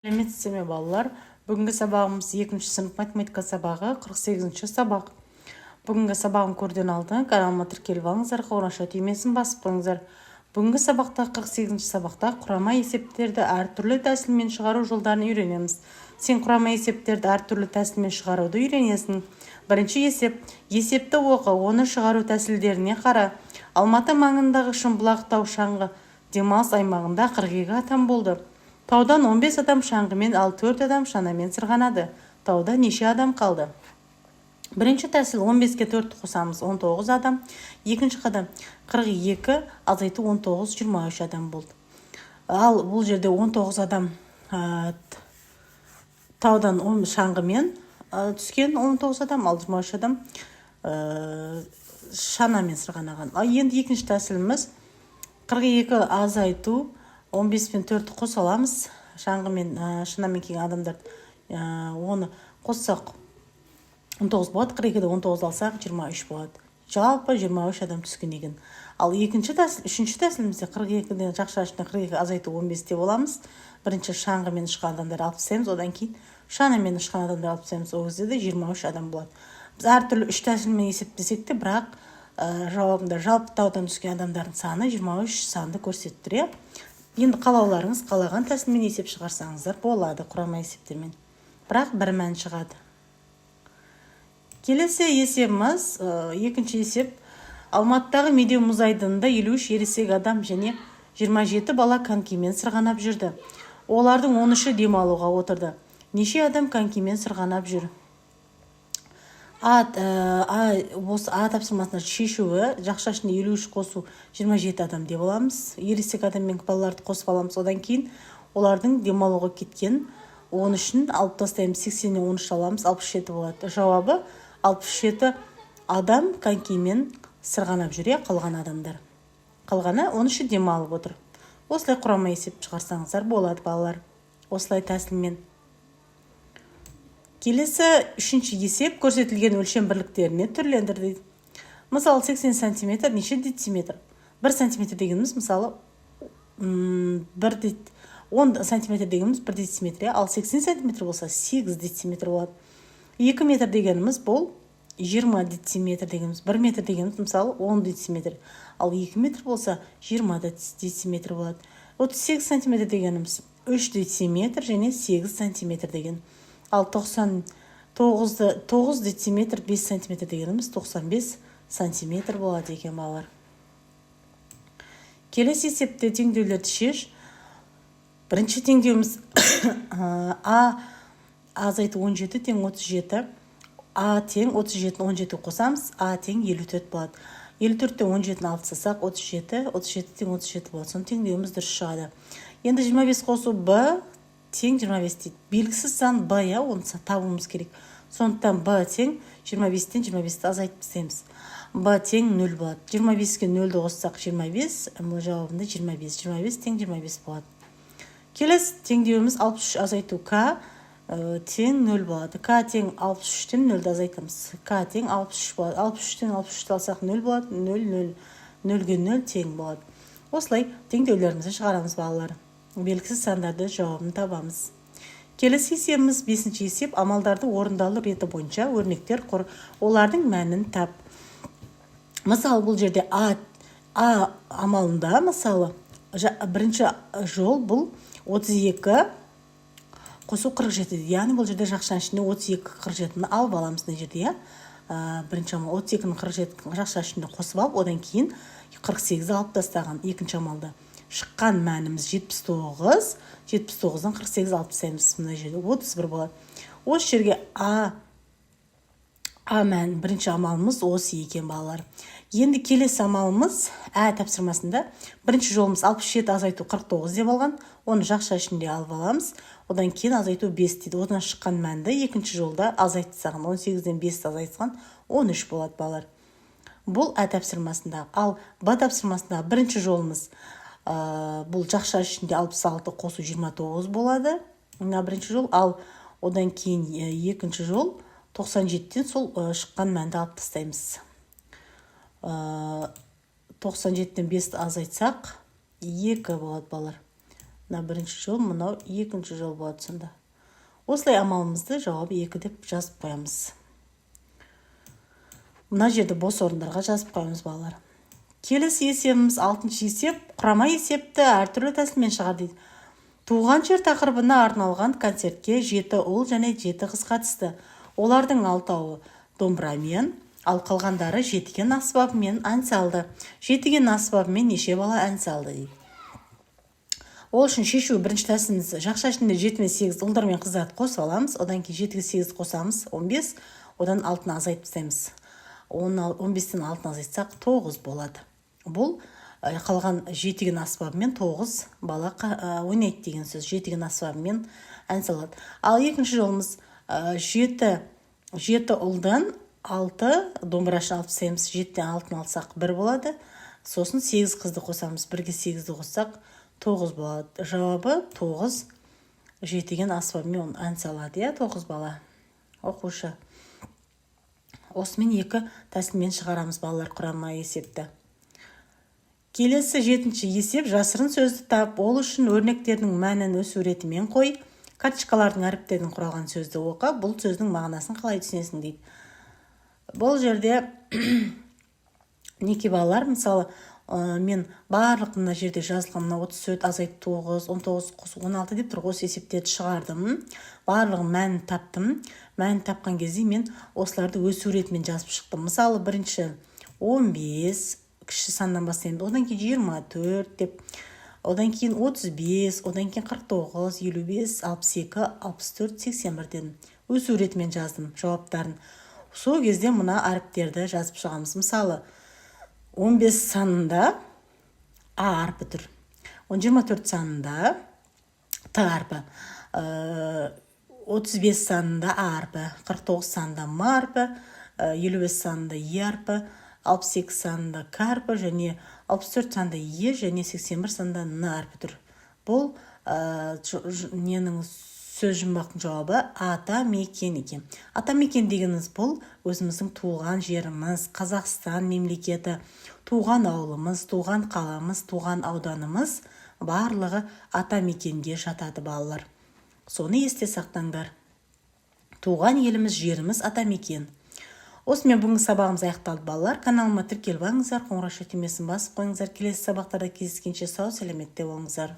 Сәлеметсіздер ме балалар? Бүгінгі сабағымыз 2-ші сынып математика сабағы 48-ші сабақ. Бүгінгі сабағын көрден алдын каналыма тіркеліп алыңыздар, қоңырауша түймесін басып қойыңыздар. Бүгінгі сабақта 48-ші сабақта құрама есептерді әртүрлі тәсілмен шығару жолдарын үйренеміз. Сен құрама есептерді әртүрлі тәсілмен шығаруды үйренесің. Бірінші есеп. Есепті оқы, оны шығару тәсілдеріне қара. Алматы маңындағы Шымбұлақ тау шаңғы демалыс аймағында 42 адам болды. Таудан 15 адам шаңғымен, ал 4 адам шанамен сырғанады. Тауда неше адам қалды? Бірінші тәсіл 15-ке 4 қосамыз, 19 адам. Екінші қадам 42 азайту 19, 23 адам болды. Ал бұл жерде 19 адам таудан шаңғымен түскен 19 адам, ал 23 адам шанамен сырғанаған. Енді екінші тәсіліміз 42 азайту 15 пен 4 қоса аламыз. Шаңғымен, шанамен келген адамдар оны қоссақ 19 болады. 42-де 19 алсақ 23 болады. Жалпы 23 адам түскен екен. Ал үшінші тәсілімізде 42-ден жақша ішіне 42 азайту 15 деп оламыз. Бірінші шаңғымен ұшқан адамдар алып тастаймыз, одан кейін шанамен ұшқан адамдар алып тастаймыз. Ол кезде де 23 адам болады. Біз әртүрлі үш тәсілмен есептесек те, бірақ жауабында жалпы таудан түскен адамдардың саны 23 санды көрсетіп тұр. Енді қалауларыңыз қалаған тәсілмен есеп шығарсаңыздар болады құрама есептермен. Бірақ бір мән шығады. Келесі есебіміз, екінші есеп. Алматыдағы медеу мұз айдынында 53 ересек адам және 27 бала конькимен сырғанап жүрді. Олардың 13-і демалуға отырды. Неше адам конькимен сырғанап жүр? Осы тапсырмасына шешуі жақша ішінде 53 қосу 27 адам деп аламыз. Ересек адам мен балаларды қосып аламыз. Одан кейін олардың демалуға кеткен 13-ін алып тастаймыз. 80-нен 13 аламыз, 67 болады. Жауабы 67 адам конькимен сырғанап жүре, қалған адамдар. Қалғаны 13-і демалып отыр. Осылай құрама есеп шығарсаңыздар болады балалар. Осылай тәсілмен. Келесі үшінші есеп көрсетілген өлшем бірліктеріне түрлендір дейді. Мысалы 80 см неше дециметр? 1 см дегеніміз мысалы 10 см дегеніміз 1 дециметр, ал 80 см болса 8 дециметр болады. 2 метр дегеніміз бұл 20 дециметр дегеніміз, 1 метр дегеніміз мысалы 10 дециметр, ал 2 метр болса 20 дециметр болады. 38 см дегеніміз 3 дециметр және 8 см деген. Ал 9 дециметр 5 сантиметр дегеніміз 95 сантиметр болады екен балалар. Келесі есепте теңдеулерді шеш. Бірінші теңдеуіміз азайту 17 тең 37. Тең 37-ні 17 қосамыз, тең 54 болады. 54-тен 17-ні алып тастасақ 37, 37 тең 37 болады. Соны теңдеуіміз дұрыс шығады. Енді 25 қосу Б тең 25 дейді. Белгісіз сан Б, оны табуымыз керек. Сондықтан Б тең 25-тен 25-ті азайтып тастаймыз. Б тең 0 болады. 25-ке 0-ді қоссақ 25, бұл жауабында 25. 25 тең 25 болады. Келесі теңдеуіміз 63 азайту К тең 0 болады. К тең 63-тен 0-ді азайтамыз. К тең 63 болады. 63-тен 63-ті алсақ 0 болады. 0, 0. 0-ге 0 тең болады. Осылай теңдеулерімізді шығарамыз балалар. Белгісіз сандарды жауабын табамыз. Келесі есебіміз 5-ші есеп. Амалдарды орындалу реті бойынша өрнектер құр. Олардың мәнін тап. Мысалы бұл жерде амалында, мысалы бірінші жол бұл 32 қосу 47. Яғни бұл жерде жақшаның ішінде 32-47-ні алып аламыз мына жерде. Бірінші амал 32-ні 47 жақша ішінде қосып алып, одан кейін 48 алып тастаған. Екінші амалда шыққан мәніміз 79. 79-дан 48 алып тастаймыз. Мына жерде 31 болады. Осы жерге мән бірінші амалымыз осы екен балалар. Енді келесі амалымыз тапсырмасында бірінші жолымыз 67 азайту 49 деп алған. Оны жақша ішінде алып аламыз. Одан кейін азайту 5 дейді. Одан шыққан мәнді екінші жолда азайтсаған. 18-ден 5 азайтсаған 13 болады балалар. Бұл тапсырмасында. Ал Б тапсырмасында бірінші жолымыз бұл жақша ішінде 66 қосу 29 болады. Мына бірінші жол. Ал одан кейін екінші жол 97-тен сол шыққан мәнді алып тастаймыз. 97-тен 5 азайтсақ 2 болады балалар. мына бірінші жол, мынау екінші жол болады сонда. Осылай амалымызды жауабы 2 деп жазып қоямыз. Мына жерде бос орындарға жазып қоямыз балалар. Келесі есебіміз 6-шы есеп. Құрама есепті әртүрлі тәсілмен шығар дейді. Туған жер тақырыбына арналған концертке 7 ұл және 7 қыз қатысты. Олардың 6-ы домбырамен, ал қалғандары жетіген аспабымен ән салды. Жетіген аспабымен неше бала ән салды дейді. Ол үшін шешу бірінші тәсіліміз жақша ішінде 7 мен 8 ұлдар мен қыздарды қосып аламыз. Одан кейін 7-ге 8 қосамыз, 15, одан 6-ны азайтып тастаймыз. 15-тен 6-ны азайтсақ 9 болады. Бұл қалған жетіген аспабымен 9 бала ойнайды деген сөз. Жетіген аспабымен ән салады. Ал екінші жолымыз 7 ұлдан 6 домбырашын алып тастаймыз. 7-тен 6-ны алсақ 1 болады. Сосын 8 қызды қосамыз. 1-ге 8-ді қоссақ 9 болады. Жауабы 9 жетіген аспабымен ән салады. 9 бала. Оқушы. Осымен 2 тәсілмен шығарамыз балалар құрама есепті. Келесі 7-ші есеп жасырын сөзді тап. Ол үшін өрнектердің мәнін өз суретімен қой. Карточкалардың әріптердің құралған сөзді оқы. Бұл сөздің мағынасын қалай түсінесің дейді. Бұл жерде неке балалар, мысалы, мен барлық мына жерде жазылған 34 азайт 9, 19 қосу 16 деп тұр. Осы есептерді шығардым. Барлығын мәнін таптым. Мәнін тапқан кезде мен осыларды өз суретімен жазып шықтым. Мысалы, бірінші 15 кіші сандан бастаймыз. Одан кейін 24 деп, одан кейін 35, одан кейін 49, 55, 62, 64, 81 дедім. Өз суретімен жаздым жауаптарын. Сол кезде мына әріптерді жазып шығамыз. Мысалы, 15 санында А әрпі тұр. 24 санында Т әрпі. 35 санында А әрпі. 49 санында М әрпі. 55 санында Е әрпі. 68 санында К әрпі және 64 санында Е және 81 санында Н әрпі тұр. Бұл ненің сөз жұмбақтың жауабы ата-мекен екен. Ата-мекен дегеніміз бұл өзіміздің туған жеріміз, Қазақстан мемлекеті, туған ауылымыз, туған қаламыз, туған ауданымыз барлығы ата-мекенге жатады балалар. Соны есте сақтаңдар. Туған еліміз, жеріміз ата-мекен. Осымен бүгінгі сабағымыз аяқталды балалар. Каналыма тіркеліп алыңыздар, қоңырау түймесін басып қойыңыздар. Келесі сабақтарда кездескенше сау сәлеметте болыңыздар.